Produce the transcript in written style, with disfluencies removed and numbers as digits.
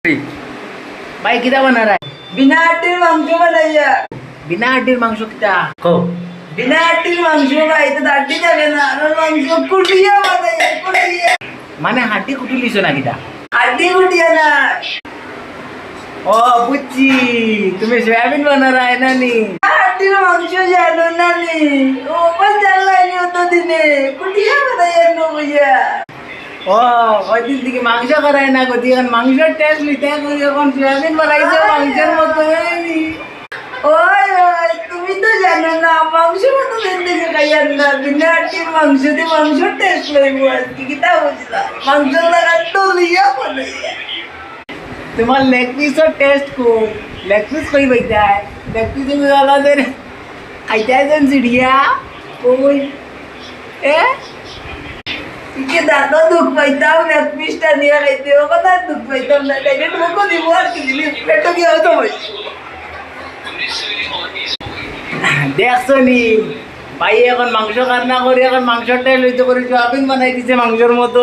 भाई कितना बना रहा है? बिना हड्डीर मांस बनाइया। बिना हड्डीर मांस कितना को बिना हड्डीर मांस भाई तो हड्डी जाबे ना আর মাংস কুটিয়া বানাইয়া কুটিয়া মানে হাড্ডি কুটি লিছো না কিটা हड्डी कुटिया ना ओ बुच्ची तुम्हें सोयाबीन बना रहा है ना नी हड्डीर मांस জানো না নি ও বল জানলাই নি তো দিনে কুটিয়া বানাইয়া নো भैया ও ওই দিন থেকে মাংস করায় না গতি এখন মাংসের টেস্ট নিতে করি এখন সোয়াবিন বানাইছো মাংসের মতো হয়নি ওই ওই তুমি তো জানো না মাংস মতো দিনে খাইয়া না বিনা হड्डीর মাংস দিয়ে মাংস টেস্ট লইবো আজকে কিটা বুঝলা মাংস লাগা তো লিয়া বানাইয়া তোমার লেগ পিসর টেস্ট को লেগ পিস কই बैठा है লেগ পিস में वाला दे खाइता है जन चिड़िया कोई ए इके दादा दुख पाइता मैं पिस्टा नहीं खाइते हो कदा दुख पाइता ना डायरेक्ट मुको दिवार की दिली पेटो की होतो भाई দেখছো নি ভাই এখন মাংস রান্না করে এখন মাংসটা লইতে করে সোয়াবিন বানাই দিছে মাংসের মতো